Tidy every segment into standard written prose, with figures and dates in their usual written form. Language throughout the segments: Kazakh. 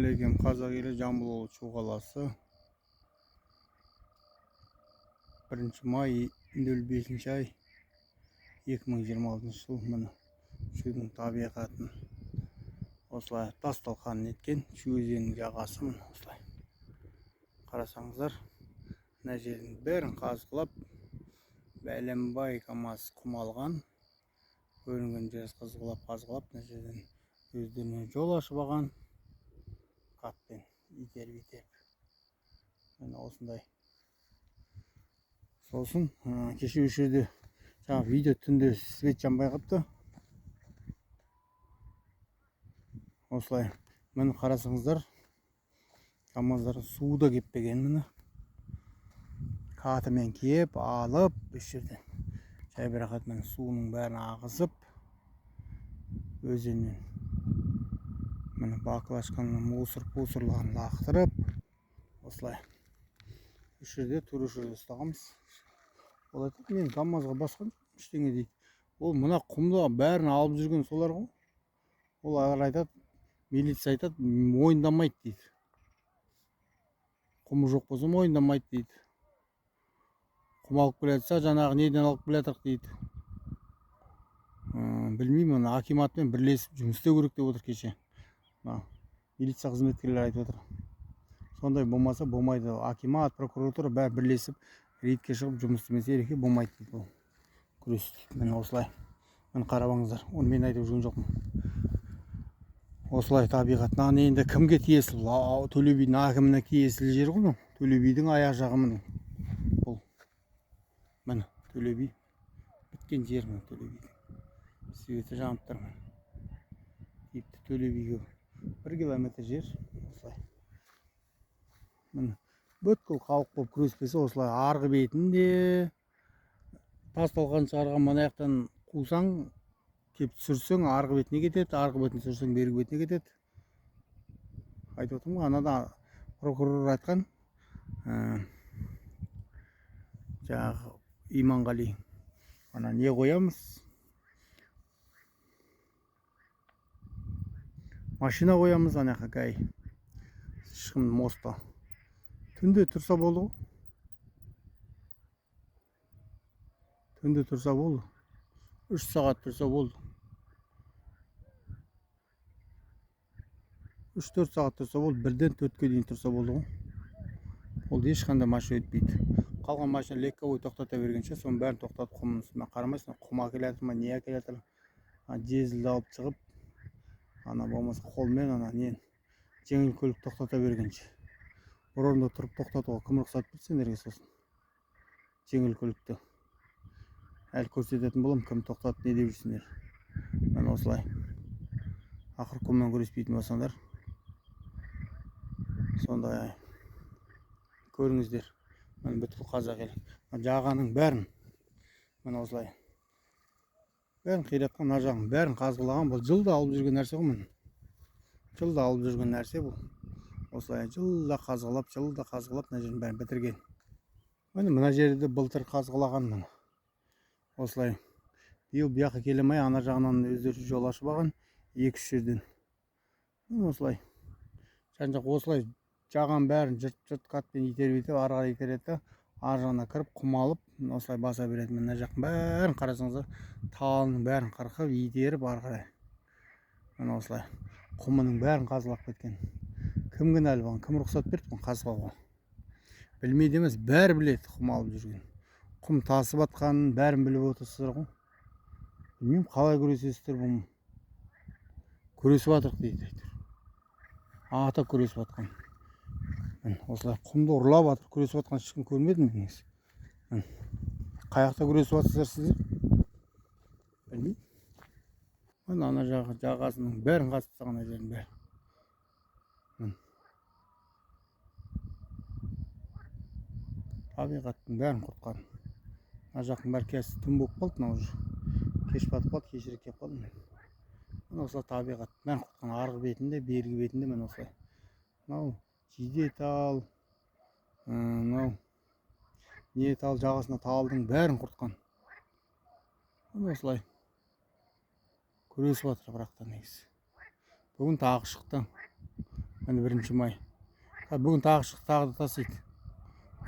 Ассалаумағалейкум, қазақ елі, Жамбыл облысы Шу қаласы. 1 май 05 ай 2026 жыл. Міне Шудың табиғатын осылай тас-талқан еткен Шу өзенінің жағасы. Міне осылай қарасаңыздар, мына жердің бәрін қазғылап, бәленбай КамАЗ құм алған, көрінген жер қазғылап, мына жерден өздеріне жол ашып алған. Қатпен итеріп. Міне осындай. Сосын кеше осы жерде жаңағы видео түнде свет жанбай қалыпты. Осылай. Міне қарасаңыздар, КамАЗдар суда кеппеген. Міне қатымен кеп алып, осы жерден жай бір рақат міне суының бәрін ағызып, өзеннен міне баклажканы мусорларын лақтырып, осылай осы жерде тура жерде ұстағанбыз. Ол айтады, мен КамАЗға басқан ештеңе дейді. Ол мына құмды бәрін алып жүрген солар ғой. Ол айтады, милиция айтады, мойындамайды дейді. Құмы жоқ болса мойындамайды дейді. Құм алып келе жатса, жаңағы неден алып келе жатырық дейді. Білмеймін, акиматпен бірлесіп жұмыс істеу керек деп отыр кеше. Милиция қызметкерлері айтып отыр. Сондай болмаса болмайды. Акимат, прокуратура бәрі бірлесіп рейдке шығып жұмыс істемесе ереке болмайды дейді. Бұл күрес. Міне осылай. Міне қарабаңыздар. Оны мен айтып жүрген жоқпын. Осылай табиғатынан енді кімге тиесілі? Төле бидің әкіміне тиесілі жер ғой. Төле бидің аяқ жағы міне. Бұл міне Төле би біткен жер міне Төле бидің. Светі жанып тұр. Типті Төле биге 1 километр жер. Осылай. Міне бүткіл халық болып күреспесе, осылай арғы бетінде тас-талқан шығарған манаяқтан қусаң, кеп түсірсең, арғы бетіне кетеді, арғы бетін түсірсең, бергі бетіне кетеді. Айтып отырмын ғой, анада прокурор айтқан, жаңағы Иманғали, ана не қоямыз? Машина қоямыз, ана қай шықым моста. Түнде тұрса болды ғой. Түнде тұрса болды. 3 сағат тұрса болды. 3-4 сағат тұрса болды. 1-ден 4-ке дейін тұрса болды ғой. Ол ешқандай машина өтпейді. Қалған машина легковой тоқтата бергенше, соның бәрін тоқтатып құмның үстіне қарамайсың. Құм әкеле жатыр ма, не әкеле жатыр? Дизельді алып шығып, ана болмаса қолмен ана не жеңіл көлік тоқтата бергенше. Бір орында тұрып тоқтатуға кім рұқсат берді сендерге сосын? Жеңіл көлікті әлі көрсететін болам, кім тоқтатып не деп жүрсіңдер. Мен осылай. Ақыр құммен күреспейтін болсаңдар, сондай көріңіздер. Мен бүткіл қазақ елі. Жағаның бәрін, мен осылай. Бәрін қиратқан, мына жағын бәрін қазғылаған. Бұл жылда алып жүрген нәрсе ғой мен. Жылда алып жүрген нәрсе бұл. Осылай жылда қазғылап, мына жерін бәрін бітірген. Мына жерді былтыр қазғылаған мына. Осылай. Биыл бұяққа келемей, ана жағынан өздері жол ашып алған, 2-3 жерден. Осылай. Жан-жақ осылай жаған бәрін жырт қатпен итеріп, арыға итереді, ар жағына кіріп құм алып, осылай баса береді. Мына жақтың бәрін қарасаңыздар, талының бәрін қырқып, итеріп ары қарай. Мына осылай. Құмының бәрін қазғылап кеткен. Кім кінәлі болған? Кім рұқсат берді қазғылауға? Білмейді емес, бәрі біледі құм алып жүрген. Құм тасып атқанын бәрін біліп отырсыздар ғой. Білмеймін, қалай күресесіздер бұл? Күресіп атырық дейді. Ата күресіп атқан. Осылай құмды ұрлап атыр, күресіп атқан ешкім көрмедім деңіз. Қаяқта күресіп атсыздар сіздер? Білмеймін. Ана жағасының бәрін қазып тастаған жердің бәрі. Табиғаттың бәрін құртқан. Мына жақтың бәрі кесі түн болып қалды, мына уже. Кеш батып қалды, кешірек кеп қалды. Мен осылай табиғаттың бәрін құртқан. Арғы бетінде, бергі бетінде мен осылай. Мынау Жидетал, мынау Нетал жағасына талдың бәрін құртқан. Осылай күресіп жатыр бірақта негізі. Бүгін тағы шықты. Міне 1 май. Бүгін тағы шықты, тағы да тасиды.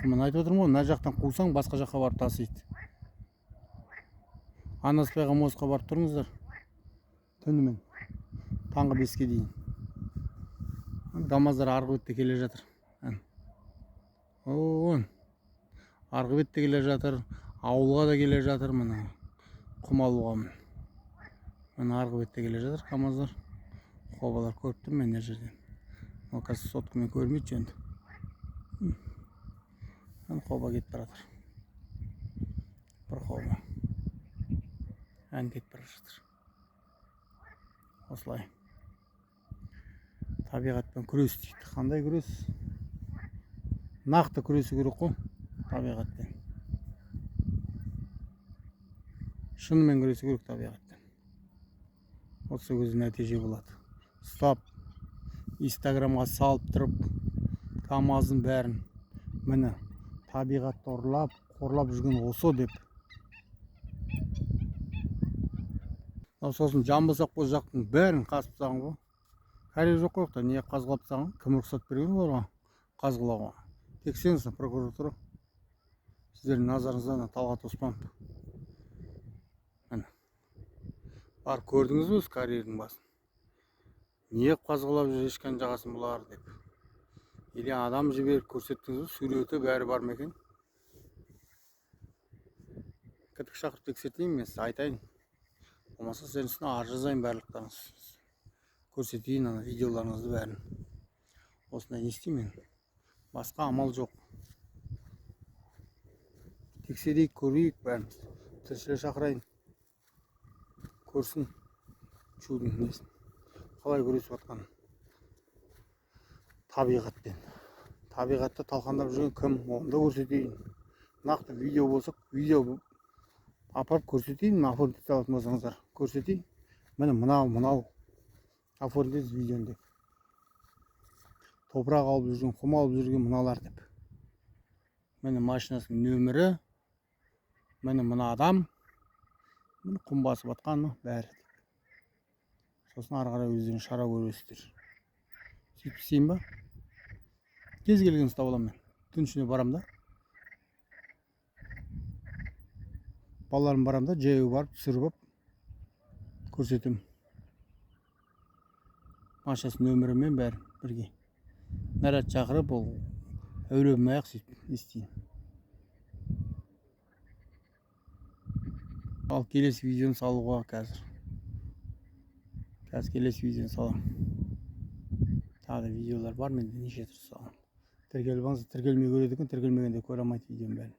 Мен айтып отырмын ғой, мына жақтан қусаң басқа жаққа барып тасиды. Анаспайға мостқа барып тұрыңыздар. Түнімен таңғы 5-ке дейін. КамАЗдар арғы бетте келе жатыр. Арғы бетте келе жатыр. Ауылға да келе жатыр. Міне құм алуға. Міне арғы бетте келе жатыр КамАЗдар. Қобалар көріп тұрмын мен мына жерден. Ол қазір соткамен көрмейді жөнді. Қоба кетіп бара жатыр. Бір қоба. Кетіп бара жатыр. Осылай. Табиғатпен күрес дейді. Қандай күрес? Нақты күресу керек қой табиғатпен. Шынымен күресу керек табиғатпен. Осы көзі нәтиже болады. Ұстап, Инстаграмға салып тұрып, КамАЗдың бәрін міне табиғатты ұрлап, қорлап жүрген осы деп. Сосын жамбасақ бұл жақтың бәрін қазып тастаған ғой. Қажеті жоқ қой, не қазғылап тастаған? Кім рұқсат берген оларға қазғылауға? Тексеріңіз, прокуратура. Сіздердің назарыңызда Талғат Оспанов. Бар көрдіңіз бе карьердің басын? Не қазғылап жүр ешқан жағасын бұлар деп. Или адам жіберіп көрсеттіңіз бе? Суреті бәрі бар ма екен? Кідік шақырып тексертейін мен сізге айтайын. Болмаса сіздердің үстіне арыз жазайын барлықтарыңыз. Көрсетейін ана видеоларыңызды бәрін. Осындай не істеймін мен? Басқа амал жоқ. Тексерейік, көрейік бәрін. Тілшілер шақырайын. Көрсін чудың несін. Қалай күресіп жатқан табиғатпен. Табиғатты талқандап жүрген кім? Оны да көрсетейін. Нақты видео болсақ, видео апарып көрсетейін. Оформить ете алатын болсаңыздар көрсетейін. Міне мынау оформить видеоны деп. Топырақ алып жүрген, құм алып жүрген мыналар деп. Міне машинасының нөмірі. Міне мына адам. Міне құм басып жатқаны бәрі. Сосын ары қарай өздерің шара көресіздер. Сөйтіп істейін ба? Кез келген ұстап аламын мен. Түн ішіне барам да. Балаларым барам да, жаяу барып, түсіріп көрсетем. Машинасы нөмірімен бәрі бірге. Наряд шақырып, ол әуремей-ақ сөйтіп істейін. Ал келесі видеоны салуға қазір. Келесі видеоны салам. Тағы да видеолар бар менде неше түрлі салам. Тіркеліп алыңыз, тіркелмей көреді екен, тіркелмегенде көре алмайды видеоның бәрін.